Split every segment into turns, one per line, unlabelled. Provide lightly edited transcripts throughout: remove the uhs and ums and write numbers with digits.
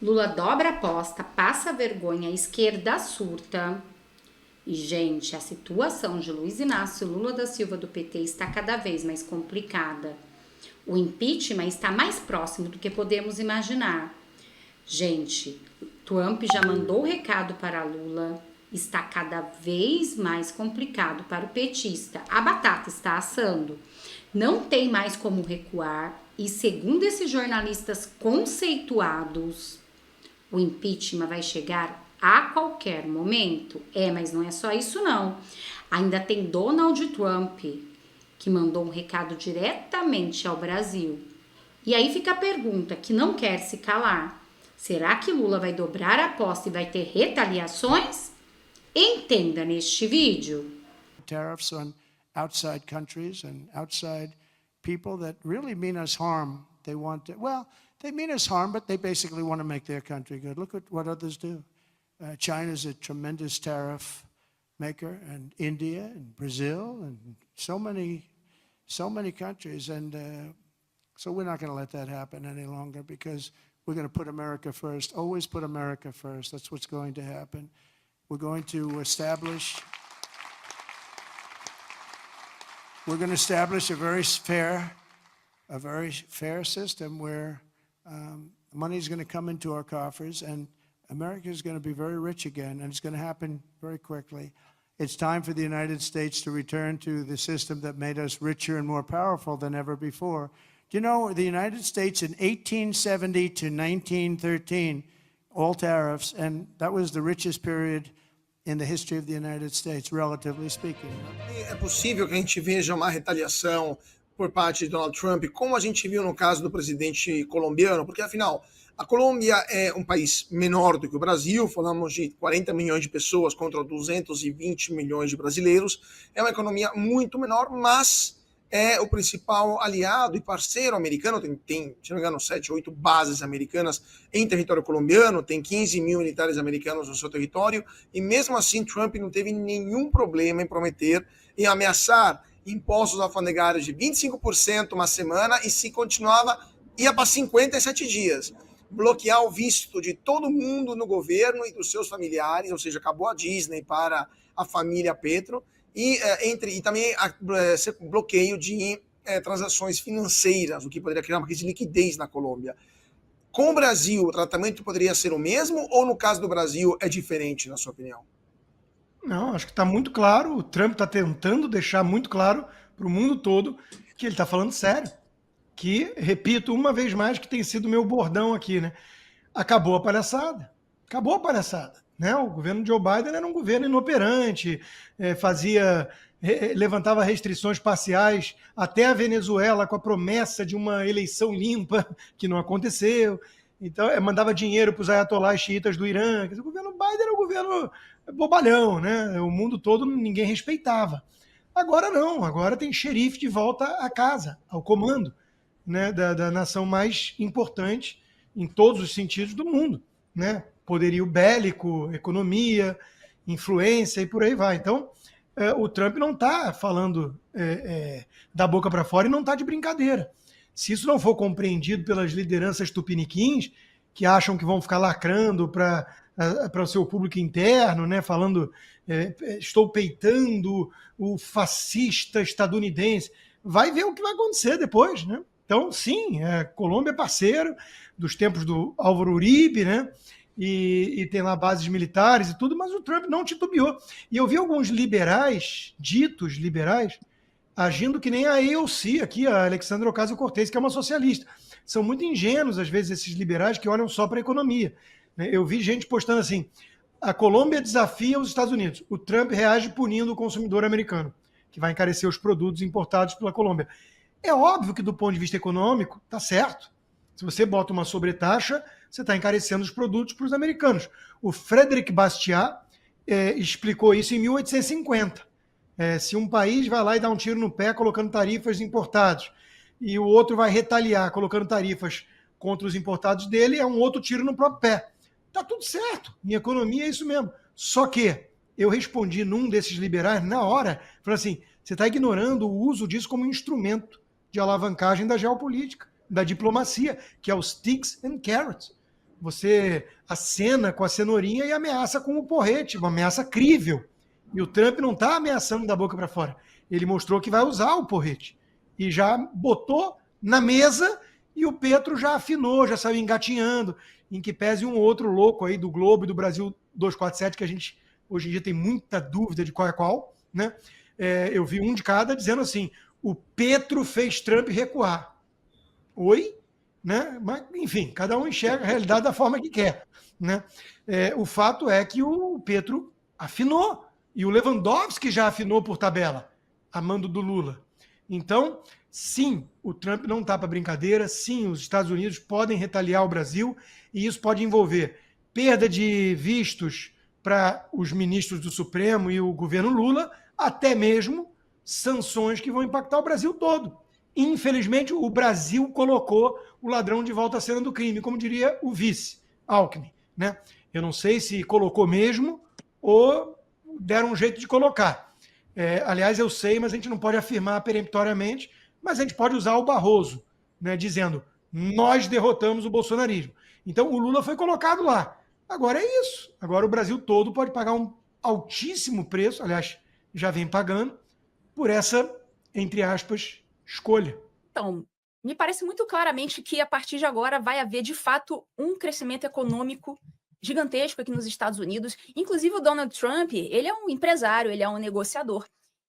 Lula dobra a aposta, passa vergonha, a esquerda surta. E, gente, a situação de Luiz Inácio Lula da Silva do PT está cada vez mais complicada. O impeachment está mais próximo do que podemos imaginar. Gente, Trump já mandou o recado para Lula. Está cada vez mais complicado para o petista. A batata está assando. Não tem mais como recuar. E segundo esses jornalistas conceituados, o impeachment vai chegar a qualquer momento. Mas não é só isso não. Ainda tem Donald Trump, que mandou um recado diretamente ao Brasil. E aí fica a pergunta, que não quer se calar. Será que Lula vai dobrar a aposta e vai ter retaliações? Entenda neste vídeo.
Tariffs on outside countries and outside people that really mean us harm. They want to, well, they mean us harm, but they basically want to make their country good. Look at what others do. China's a tremendous tariff maker, and India and Brazil and so many countries. And so we're not going to let that happen any longer because we're going to put America first. Always put America first. That's what's going to happen. We're going to establish a very fair system where money is going to come into our coffers, and America is going to be very rich again, and it's going to happen very quickly. It's time for the United States to return to the system that made us richer and more powerful than ever before. Do you know the United States in 1870 to 1913, all tariffs, and that was the richest period in the history of the United States, relatively speaking.
É possível que a gente veja uma retaliação por parte de Donald Trump, como a gente viu no caso do presidente colombiano, porque afinal, a Colômbia é um país menor do que o Brasil, falamos de 40 milhões de pessoas contra 220 milhões de brasileiros, é uma economia muito menor, mas é o principal aliado e parceiro americano, tem se não me engano, 7 ou 8 bases americanas em território colombiano, tem 15 mil militares americanos no seu território, e mesmo assim Trump não teve nenhum problema em prometer e ameaçar impostos alfandegários de 25% uma semana, e se continuava, ia para 57 dias. Bloquear o visto de todo mundo no governo e dos seus familiares, ou seja, acabou a Disney para a família Petro, e também bloqueio de transações financeiras, o que poderia criar uma crise de liquidez na Colômbia. Com o Brasil, o tratamento poderia ser o mesmo, ou no caso do Brasil é diferente, na sua opinião?
Não, acho que está muito claro. O Trump está tentando deixar muito claro para o mundo todo que ele está falando sério. Que, repito uma vez mais, que tem sido meu bordão aqui, né? Acabou a palhaçada. Acabou a palhaçada. Né? O governo Joe Biden era um governo inoperante, levantava restrições parciais até a Venezuela com a promessa de uma eleição limpa, que não aconteceu. Então, mandava dinheiro para os ayatolás xiitas do Irã. O governo Biden era um governo bobalhão, né? O mundo todo ninguém respeitava. Agora não, agora tem xerife de volta à casa, ao comando, né, da nação mais importante em todos os sentidos do mundo, né? Poderio bélico, economia, influência e por aí vai. Então, o Trump não está falando da boca para fora e não está de brincadeira. Se isso não for compreendido pelas lideranças tupiniquins, que acham que vão ficar lacrando para o seu público interno, né, falando estou peitando o fascista estadunidense, vai ver o que vai acontecer depois, né? Então, sim, a Colômbia é parceiro dos tempos do Álvaro Uribe, né? E tem lá bases militares e tudo, mas o Trump não titubeou. E eu vi alguns liberais, ditos liberais, agindo que nem a AOC aqui, a Alexandra Ocasio-Cortez, que é uma socialista. São muito ingênuos, às vezes, esses liberais que olham só para a economia. Eu vi gente postando assim, a Colômbia desafia os Estados Unidos, o Trump reage punindo o consumidor americano, que vai encarecer os produtos importados pela Colômbia. É óbvio que, do ponto de vista econômico, está certo. Se você bota uma sobretaxa, você está encarecendo os produtos para os americanos. O Frederic Bastiat explicou isso em 1850. Se um país vai lá e dá um tiro no pé colocando tarifas importados, e o outro vai retaliar colocando tarifas contra os importados dele, é um outro tiro no próprio pé. Está tudo certo. Minha economia é isso mesmo. Só que eu respondi num desses liberais na hora, falando assim, você está ignorando o uso disso como instrumento de alavancagem da geopolítica, da diplomacia, que é os sticks and carrots. Você acena com a cenourinha e ameaça com o porrete, uma ameaça crível. E o Trump não está ameaçando da boca para fora. Ele mostrou que vai usar o porrete. E já botou na mesa e o Petro já afinou, já saiu engatinhando, em que pese um outro louco aí do Globo e do Brasil 247, que a gente hoje em dia tem muita dúvida de qual é qual, né? Eu vi um de cada dizendo assim, o Petro fez Trump recuar. Oi? Né? Mas, enfim, cada um enxerga a realidade da forma que quer. Né? O fato é que o Petro afinou, e o Lewandowski já afinou por tabela, a mando do Lula. Então, sim, o Trump não está para brincadeira, sim, os Estados Unidos podem retaliar o Brasil, e isso pode envolver perda de vistos para os ministros do Supremo e o governo Lula, até mesmo sanções que vão impactar o Brasil todo. Infelizmente, o Brasil colocou o ladrão de volta à cena do crime, como diria o vice, Alckmin. Né? Eu não sei se colocou mesmo ou deram um jeito de colocar. Aliás, eu sei, mas a gente não pode afirmar peremptoriamente, mas a gente pode usar o Barroso, né, dizendo, nós derrotamos o bolsonarismo. Então, o Lula foi colocado lá. Agora é isso. Agora o Brasil todo pode pagar um altíssimo preço, aliás, já vem pagando, por essa, entre aspas, escolha.
Então, me parece muito claramente que a partir de agora vai haver, de fato, um crescimento econômico gigantesco aqui nos Estados Unidos. Inclusive, o Donald Trump, ele é um empresário, ele é um negociador.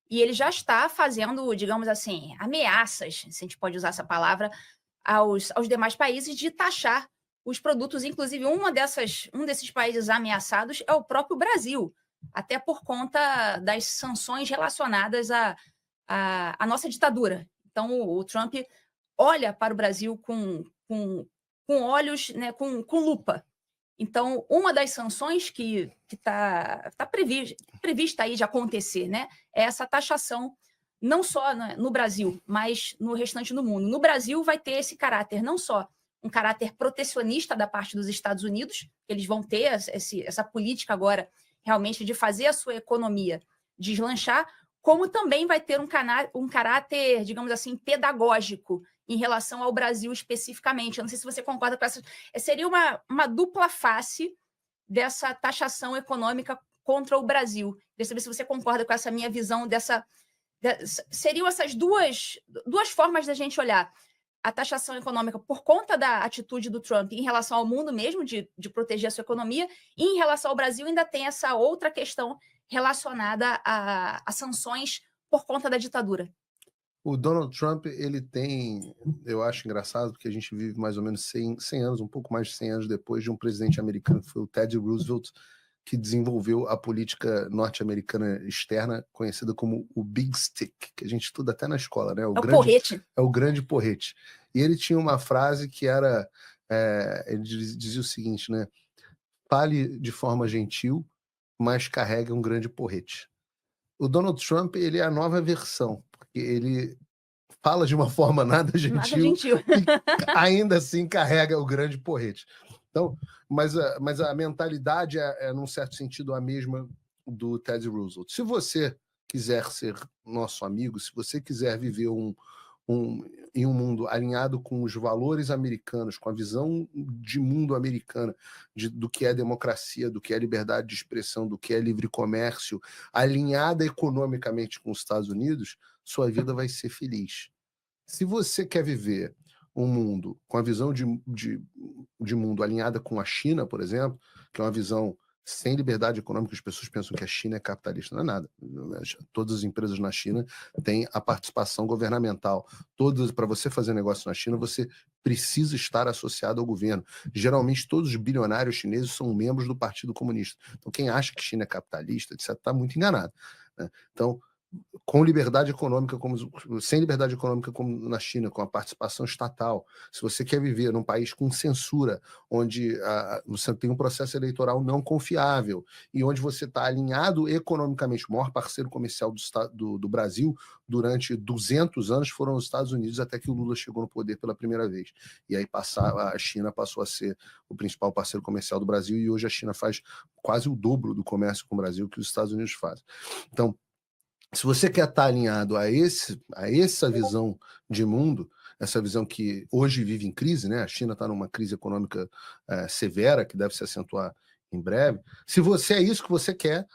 E ele já está fazendo, digamos assim, ameaças, se a gente pode usar essa palavra, aos demais países de taxar os produtos. Inclusive, um desses países ameaçados é o próprio Brasil, até por conta das sanções relacionadas à nossa ditadura. Então, o Trump olha para o Brasil com olhos, né, com lupa. Então, uma das sanções que está prevista aí de acontecer, né, é essa taxação, não só no Brasil, mas no restante do mundo. No Brasil, vai ter esse caráter, não só um caráter protecionista da parte dos Estados Unidos, eles vão ter essa política agora realmente de fazer a sua economia deslanchar, como também vai ter um caráter, digamos assim, pedagógico em relação ao Brasil especificamente. Eu não sei se você concorda com essa. Seria uma dupla face dessa taxação econômica contra o Brasil. Queria saber se você concorda com essa minha visão seriam essas duas formas da gente olhar a taxação econômica por conta da atitude do Trump em relação ao mundo mesmo, de proteger a sua economia, e em relação ao Brasil ainda tem essa outra questão relacionada a sanções por conta da ditadura.
O Donald Trump, ele tem, eu acho engraçado, porque a gente vive mais ou menos 100 anos, um pouco mais de 100 anos depois de um presidente americano, que foi o Teddy Roosevelt, que desenvolveu a política norte-americana externa, conhecida como o Big Stick, que a gente estuda até na escola, né?
Porrete.
É o grande porrete. E ele tinha uma frase que era, ele dizia o seguinte, né? Fale de forma gentil, mas carrega um grande porrete. O Donald Trump, ele é a nova versão, porque ele fala de uma forma nada gentil. E ainda assim carrega o grande porrete. Então, mas a mentalidade é, num certo sentido, a mesma do Teddy Roosevelt. Se você quiser ser nosso amigo, se você quiser viver em um mundo alinhado com os valores americanos, com a visão de mundo americana, do que é democracia, do que é liberdade de expressão, do que é livre comércio, alinhada economicamente com os Estados Unidos, sua vida vai ser feliz. Se você quer viver um mundo com a visão de mundo alinhada com a China, por exemplo, que é uma visão sem liberdade econômica, as pessoas pensam que a China é capitalista, não é nada. Todas as empresas na China têm a participação governamental. Para você fazer negócio na China, você precisa estar associado ao governo. Geralmente, todos os bilionários chineses são membros do Partido Comunista. Então, quem acha que China é capitalista, etc., está muito enganado. Né? Então, com liberdade econômica, sem liberdade econômica como na China, com a participação estatal, se você quer viver num país com censura, onde você tem um processo eleitoral não confiável e onde você está alinhado economicamente, o maior parceiro comercial do Brasil durante 200 anos foram os Estados Unidos, até que o Lula chegou no poder pela primeira vez. E aí a China passou a ser o principal parceiro comercial do Brasil, e hoje a China faz quase o dobro do comércio com o Brasil que os Estados Unidos fazem. Então, se você quer estar alinhado a essa visão de mundo, essa visão que hoje vive em crise, né? A China está numa crise econômica severa, que deve se acentuar em breve. Se você é isso que você quer,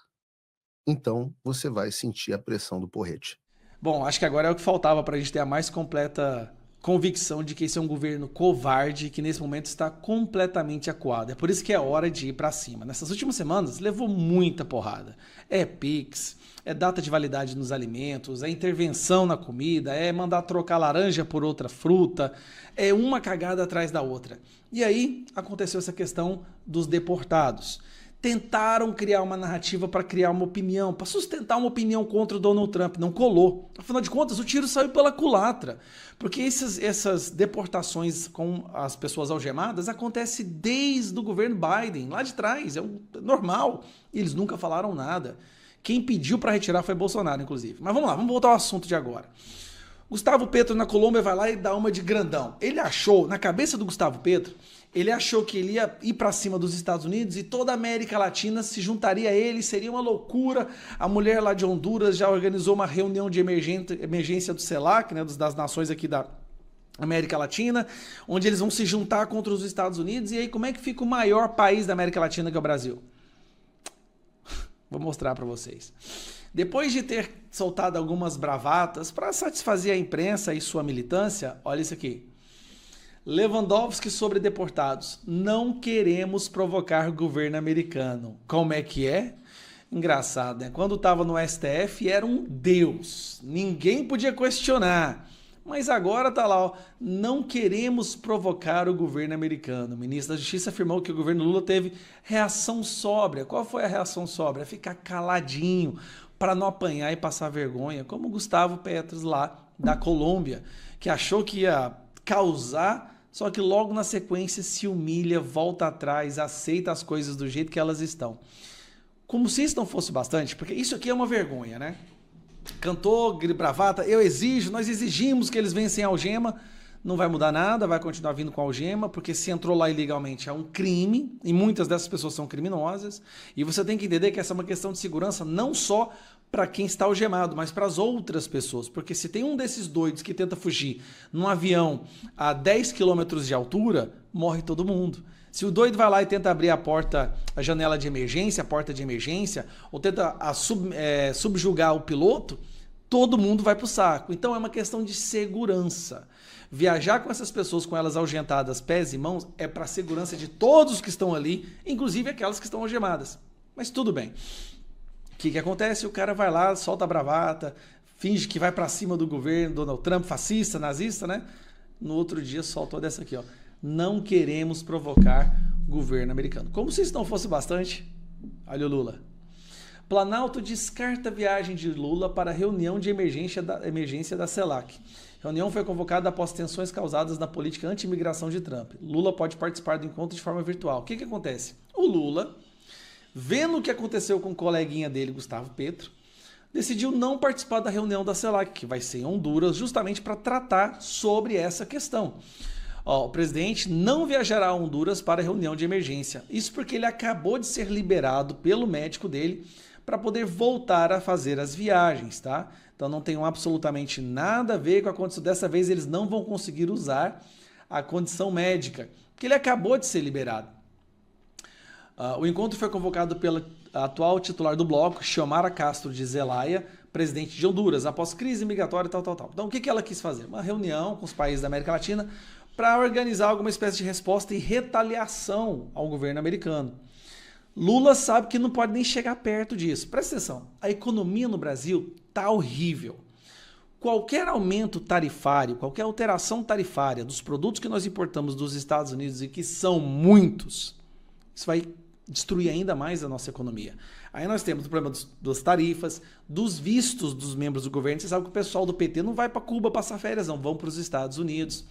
então você vai sentir a pressão do porrete.
Bom, acho que agora é o que faltava para a gente ter a mais completa convicção de que esse é um governo covarde que nesse momento está completamente acuado. É por isso que é hora de ir para cima. Nessas últimas semanas levou muita porrada. É Pix, é data de validade nos alimentos, é intervenção na comida, é mandar trocar laranja por outra fruta, é uma cagada atrás da outra. E aí aconteceu essa questão dos deportados. Tentaram criar uma narrativa para criar uma opinião, para sustentar uma opinião contra o Donald Trump. Não colou. Afinal de contas, o tiro saiu pela culatra. Porque essas deportações com as pessoas algemadas acontecem desde o governo Biden, lá de trás. É normal. E eles nunca falaram nada. Quem pediu para retirar foi Bolsonaro, inclusive. Mas vamos lá, vamos voltar ao assunto de agora. Gustavo Petro na Colômbia vai lá e dá uma de grandão. Ele achou, na cabeça do Gustavo Petro, ele achou que ele ia ir para cima dos Estados Unidos e toda a América Latina se juntaria a ele, seria uma loucura. A mulher lá de Honduras já organizou uma reunião de emergência do CELAC, né, das nações aqui da América Latina, onde eles vão se juntar contra os Estados Unidos. E aí como é que fica o maior país da América Latina, que é o Brasil? Vou mostrar para vocês. Depois de ter soltado algumas bravatas para satisfazer a imprensa e sua militância, olha isso aqui. Lewandowski sobre deportados. Não queremos provocar o governo americano. Como é que é? Engraçado, né? Quando estava no STF era um deus. Ninguém podia questionar. Mas agora tá lá, ó. Não queremos provocar o governo americano. O ministro da Justiça afirmou que o governo Lula teve reação sóbria. Qual foi a reação sóbria? Ficar caladinho para não apanhar e passar vergonha, como o Gustavo Petro lá da Colômbia, que achou que ia causar, só que logo na sequência se humilha, volta atrás, aceita as coisas do jeito que elas estão. Como se isso não fosse bastante, porque isso aqui é uma vergonha, né? Cantou, bravata, nós exigimos que eles venham sem algema, não vai mudar nada, vai continuar vindo com algema, porque se entrou lá ilegalmente é um crime, e muitas dessas pessoas são criminosas, e você tem que entender que essa é uma questão de segurança não só para quem está algemado, mas para as outras pessoas, porque se tem um desses doidos que tenta fugir num avião a 10 km de altura, morre todo mundo. Se o doido vai lá e tenta abrir a janela de emergência, a porta de emergência, ou tenta subjugar o piloto, todo mundo vai para o saco. Então é uma questão de segurança. Viajar com essas pessoas com elas algentadas, pés e mãos, é para a segurança de todos que estão ali, inclusive aquelas que estão algemadas. Mas tudo bem. O que acontece? O cara vai lá, solta a bravata, finge que vai para cima do governo, Donald Trump, fascista, nazista, né? No outro dia soltou dessa aqui, ó. Não queremos provocar o governo americano. Como se isso não fosse bastante, olha o Lula. Planalto descarta a viagem de Lula para a reunião de emergência da CELAC. A reunião foi convocada após tensões causadas na política anti-imigração de Trump. Lula pode participar do encontro de forma virtual. O que acontece? O Lula, vendo o que aconteceu com o coleguinha dele, Gustavo Petro, decidiu não participar da reunião da CELAC, que vai ser em Honduras, justamente para tratar sobre essa questão. O presidente não viajará a Honduras para a reunião de emergência. Isso porque ele acabou de ser liberado pelo médico dele para poder voltar a fazer as viagens, tá? Então não tem absolutamente nada a ver com a condição. Dessa vez eles não vão conseguir usar a condição médica, porque ele acabou de ser liberado. O encontro foi convocado pela atual titular do bloco, Xiomara Castro de Zelaya, presidente de Honduras, após crise migratória e tal. Então o que ela quis fazer? Uma reunião com os países da América Latina para organizar alguma espécie de resposta e retaliação ao governo americano. Lula sabe que não pode nem chegar perto disso. Presta atenção, a economia no Brasil está horrível. Qualquer aumento tarifário, qualquer alteração tarifária dos produtos que nós importamos dos Estados Unidos, e que são muitos, isso vai destruir ainda mais a nossa economia. Aí nós temos o problema das tarifas, dos vistos dos membros do governo. Você sabe que o pessoal do PT não vai para Cuba passar férias, não, vão para os Estados Unidos.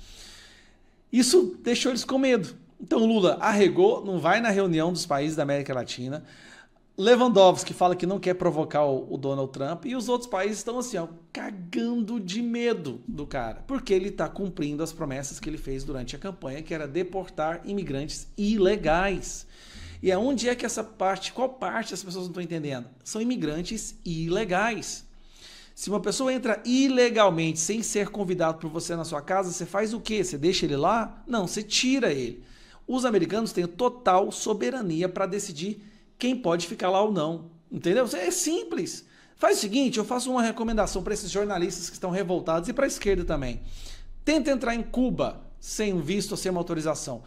Isso deixou eles com medo. Então o Lula arregou, não vai na reunião dos países da América Latina. Lewandowski fala que não quer provocar o Donald Trump, e os outros países estão assim, ó, cagando de medo do cara, porque ele está cumprindo as promessas que ele fez durante a campanha, que era deportar imigrantes ilegais. E aonde é que essa parte, qual parte as pessoas não estão entendendo? São imigrantes ilegais. Se uma pessoa entra ilegalmente, sem ser convidado por você na sua casa, você faz o quê? Você deixa ele lá? Não, você tira ele. Os americanos têm total soberania para decidir quem pode ficar lá ou não. Entendeu? É simples. Faz o seguinte, eu faço uma recomendação para esses jornalistas que estão revoltados e para a esquerda também. Tenta entrar em Cuba sem um visto ou sem uma autorização.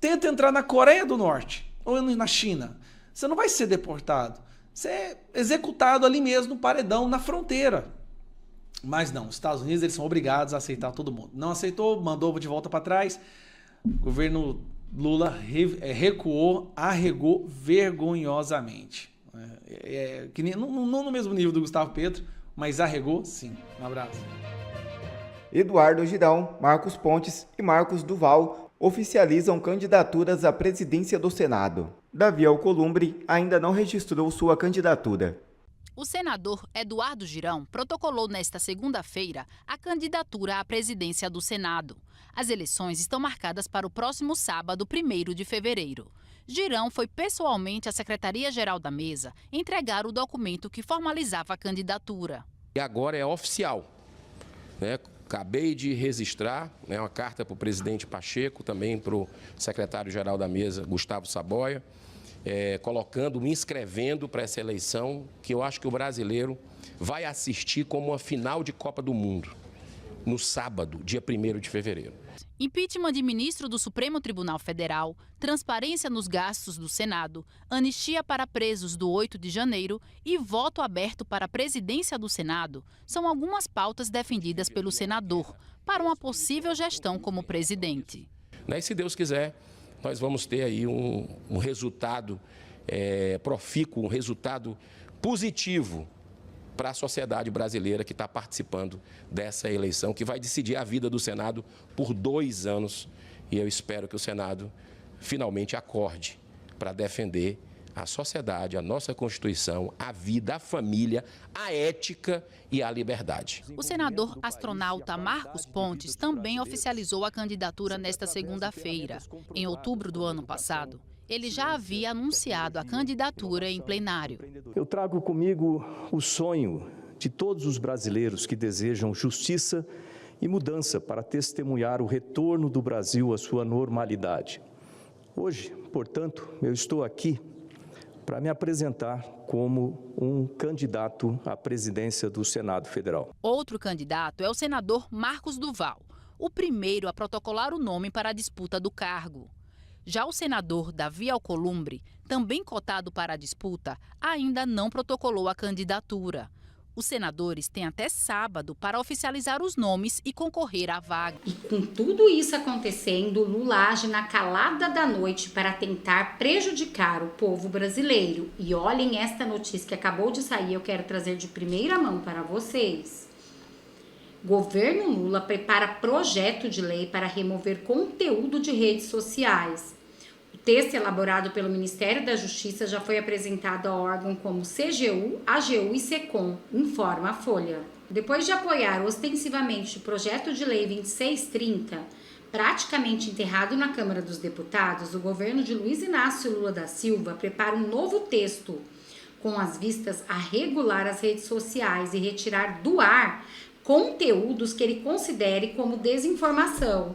Tenta entrar na Coreia do Norte ou na China. Você não vai ser deportado. Você é executado ali mesmo no paredão, na fronteira. Mas não, os Estados Unidos eles são obrigados a aceitar todo mundo. Não aceitou, mandou de volta para trás. O governo Lula recuou, arregou vergonhosamente. Que nem, não no mesmo nível do Gustavo Petro, mas arregou sim. Um abraço.
Eduardo Girão, Marcos Pontes e Marcos Duval oficializam candidaturas à presidência do Senado. Davi Alcolumbre ainda não registrou sua candidatura.
O senador Eduardo Girão protocolou nesta segunda-feira a candidatura à presidência do Senado. As eleições estão marcadas para o próximo sábado, 1º de fevereiro. Girão foi pessoalmente à Secretaria-Geral da Mesa entregar o documento que formalizava a candidatura.
E agora é oficial, né? Acabei de registrar, né, uma carta para o presidente Pacheco, também para o secretário-geral da mesa, Gustavo Saboia, me inscrevendo para essa eleição, que eu acho que o brasileiro vai assistir como uma final de Copa do Mundo, no sábado, dia 1º de fevereiro.
Impeachment de ministro do Supremo Tribunal Federal, transparência nos gastos do Senado, anistia para presos do 8 de janeiro e voto aberto para a presidência do Senado são algumas pautas defendidas pelo senador para uma possível gestão como presidente.
E se Deus quiser, nós vamos ter aí um resultado profícuo, um resultado positivo para a sociedade brasileira que está participando dessa eleição, que vai decidir a vida do Senado por 2 anos. E eu espero que o Senado finalmente acorde para defender a sociedade, a nossa Constituição, a vida, a família, a ética e a liberdade.
O senador astronauta Marcos Pontes também oficializou a candidatura nesta segunda-feira. Em outubro do ano passado, ele já havia anunciado a candidatura em plenário.
Eu trago comigo o sonho de todos os brasileiros que desejam justiça e mudança para testemunhar o retorno do Brasil à sua normalidade. Hoje, portanto, eu estou aqui para me apresentar como um candidato à presidência do Senado Federal.
Outro candidato é o senador Marcos Duval, o primeiro a protocolar o nome para a disputa do cargo. Já o senador Davi Alcolumbre, também cotado para a disputa, ainda não protocolou a candidatura. Os senadores têm até sábado para oficializar os nomes e concorrer à vaga.
E com tudo isso acontecendo, Lula age na calada da noite para tentar prejudicar o povo brasileiro. E olhem esta notícia que acabou de sair, eu quero trazer de primeira mão para vocês. Governo Lula prepara projeto de lei para remover conteúdo de redes sociais. O texto elaborado pelo Ministério da Justiça já foi apresentado a órgãos como CGU, AGU e SECOM, informa a Folha. Depois de apoiar ostensivamente o projeto de lei 2630, praticamente enterrado na Câmara dos Deputados, o governo de Luiz Inácio Lula da Silva prepara um novo texto com as vistas a regular as redes sociais e retirar do ar conteúdos que ele considere como desinformação.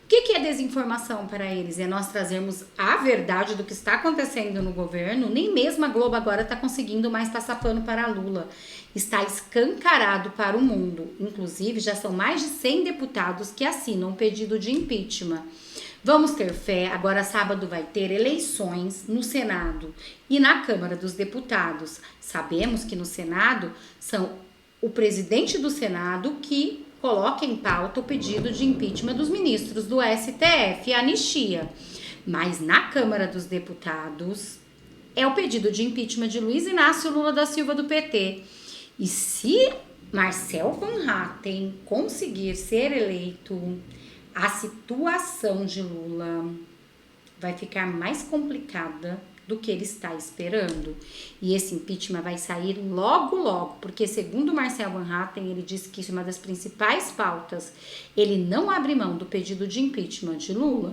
O que é desinformação para eles? É nós trazermos a verdade do que está acontecendo no governo. Nem mesmo a Globo agora está conseguindo mais passar pano para Lula. Está escancarado para o mundo. Inclusive, já são mais de 100 deputados que assinam o pedido de impeachment. Vamos ter fé, agora sábado vai ter eleições no Senado e na Câmara dos Deputados. Sabemos que no Senado são o presidente do Senado que coloca em pauta o pedido de impeachment dos ministros do STF, a anistia. Mas na Câmara dos Deputados é o pedido de impeachment de Luiz Inácio Lula da Silva do PT. E se Marcel Van Hatten conseguir ser eleito, a situação de Lula vai ficar mais complicada do que ele está esperando. E esse impeachment vai sair logo, logo, porque segundo Marcel Van Hatten, ele disse que isso é uma das principais pautas. Ele não abre mão do pedido de impeachment de Lula.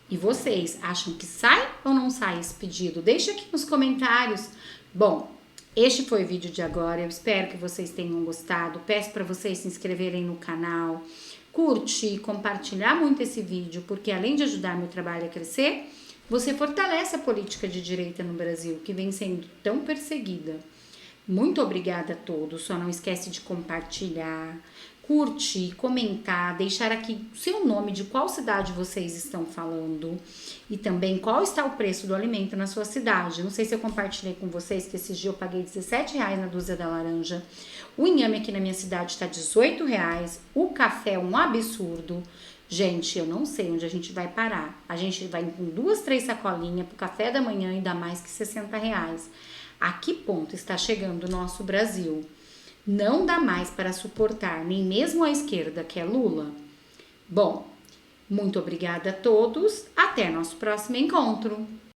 E vocês acham que sai ou não sai esse pedido? Deixa aqui nos comentários. Bom, Este foi o vídeo de agora, eu espero que vocês tenham gostado. Peço para vocês se inscreverem no canal, curtir, compartilhar muito esse vídeo, porque além de ajudar meu trabalho a crescer, você fortalece a política de direita no Brasil, que vem sendo tão perseguida. Muito obrigada a todos, só não esquece de compartilhar, curtir, comentar, deixar aqui o seu nome, de qual cidade vocês estão falando e também qual está o preço do alimento na sua cidade. Não sei se eu compartilhei com vocês que esses dias eu paguei R$17 na dúzia da laranja, o inhame aqui na minha cidade está R$18, o café é um absurdo. Gente, eu não sei onde a gente vai parar. A gente vai com 2, 3 sacolinhas pro café da manhã e dá mais que R$60. A que ponto está chegando o nosso Brasil? Não dá mais para suportar, nem mesmo a esquerda, que é Lula. Bom, muito obrigada a todos. Até nosso próximo encontro.